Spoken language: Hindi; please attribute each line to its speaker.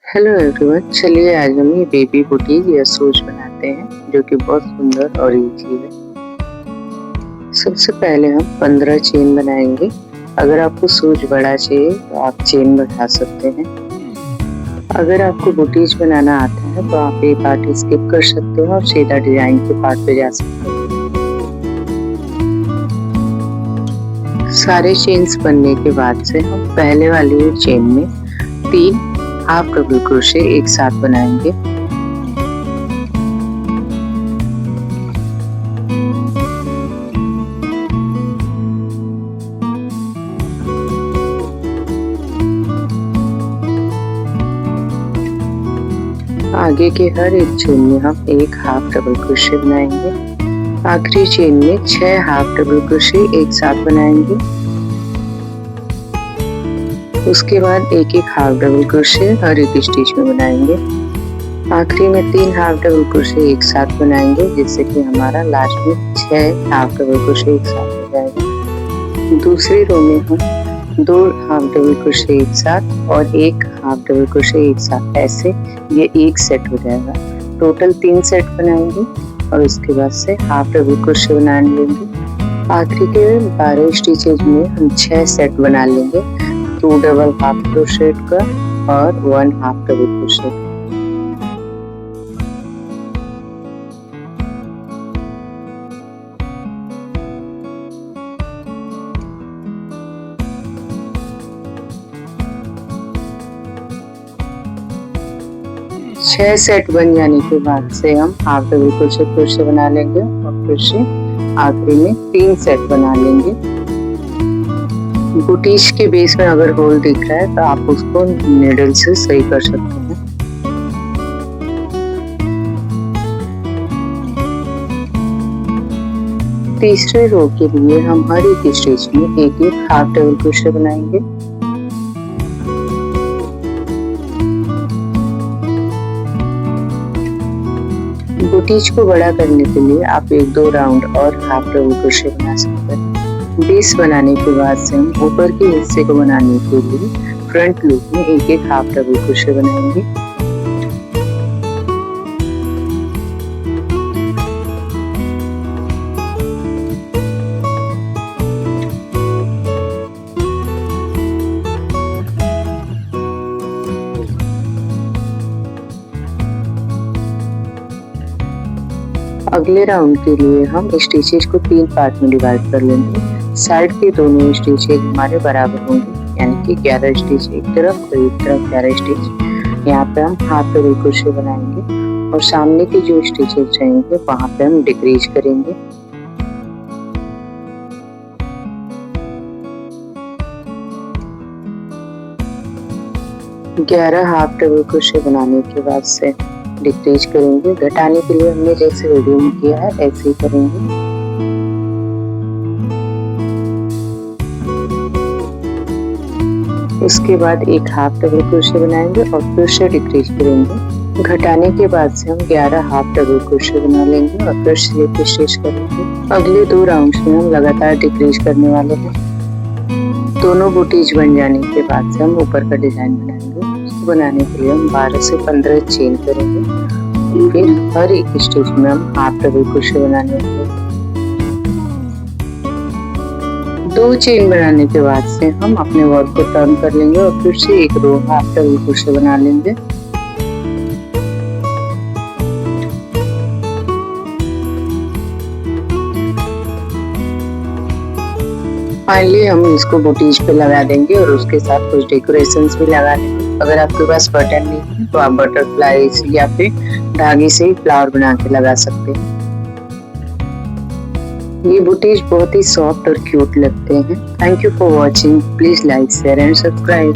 Speaker 1: हेलो एवरीवन, चलिए आज हम ये बेबी बुटीज या शूज बनाते हैं जो कि बहुत सुंदर और इजी है। सबसे पहले हम 15 चेन बनाएंगे। अगर आपको शूज बड़ा चाहिए तो आप चेन बढ़ा सकते हैं। अगर आपको बुटीज बनाना आता है तो आप ये पार्ट स्किप कर सकते हो और सीधा डिजाइन के पार्ट पे जा सकते हैं। सारे चेन्स बनने के बाद से हम पहले वाली चेन में 3 हाफ डबल क्रोशे एक साथ बनाएंगे। आगे के हर एक चेन में हम एक हाफ डबल क्रोशे बनाएंगे। आखिरी चेन में 6 हाफ डबल क्रोशे एक साथ बनाएंगे। उसके बाद एक एक हाफ डबल क्रोशे हर एक स्टिच में बनाएंगे। आखिरी में 3 हाफ डबल क्रोशे एक साथ बनाएंगे, जिससे कि हमारा लास्ट में 6 हाफ डबल क्रोशे एक साथ हो जाएगा। दूसरी रो में हम 2 हाफ डबल क्रोशे एक साथ और एक हाफ डबल क्रोशे एक साथ, ऐसे ये एक सेट हो जाएगा। टोटल 3 सेट बनाएंगे और उसके बाद से हाफ डबल क्रोशे बना लेंगे। आखिरी के 12 स्टिचेज में हम 6 सेट बना लेंगे, 2 डबल हाफ क्रोशेट का और 1 हाफ डबल क्रोशेट का। छह सेट बन जाने के बाद से हम हाफ डबल क्रोशे बना लेंगे और फिर से आखिरी में 3 सेट बना लेंगे। बुटीज के बेस में अगर होल दिख रहा है तो आप उसको नीडल से सही कर सकते हैं। तीसरे रो के लिए हम हर एक स्टिच में एक एक हाफ डबल क्रोशे बनाएंगे। बुटीज को बड़ा करने के लिए आप 1-2 राउंड और हाफ डबल क्रोशे बना सकते हैं। बेस बनाने के बाद से हम ऊपर के हिस्से को बनाने के लिए फ्रंट लूप में एक एक हाफ डबल क्रोशे बनाएंगे। अगले राउंड के लिए हम स्टिचेज को 3 पार्ट में डिवाइड कर लेंगे। साइड के दोनों स्टिचेज हमारे बराबर होंगे, यानी कि 11 स्टिच एक तरफ और एक तरफ 11 स्टिच। यहाँ पे हम हाफ डबल क्रोशे बनाएंगे और सामने के जो स्टिचेज रहेंगे वहां पे हम डिक्रीज करेंगे। ग्यारह हाफ डबल क्रोशे बनाने के बाद से डिक्रीज करेंगे। घटाने के लिए हमने जैसे वीडियो में किया है ऐसे ही करेंगे। उसके बाद एक हाफ डबल क्रोशे बनाएंगे और फिर से डिक्रीज करेंगे। घटाने के बाद से हम 11 हाफ डबल क्रोशे बना लेंगे और फिर स्लिप स्टिच करेंगे। अगले 2 राउंड्स में हम लगातार डिक्रीज करने वाले हैं। दोनों बुटीज बन जाने के बाद से हम ऊपर का डिजाइन बनाएंगे। उसको बनाने के लिए हम 12 से 15 चेन करेंगे। फिर हर एक स्टिच में हम हाफ डबल क्रोशे बनाने वाले। 2 चेन बनाने के बाद से हम अपने वर्क को टर्न कर लेंगे और फिर से एक रो हाफ डबल क्रोशे बना लेंगे। फाइनली हम इसको बुटीज पे लगा देंगे और उसके साथ कुछ डेकोरेशंस भी लगा देंगे। अगर आपके पास बटन नहीं है तो आप बटरफ्लाई या फिर धागे से ही फ्लावर बना के लगा सकते हैं। ये बुटीज बहुत ही सॉफ्ट और क्यूट लगते हैं। Thank you for watching. Please like, share and subscribe.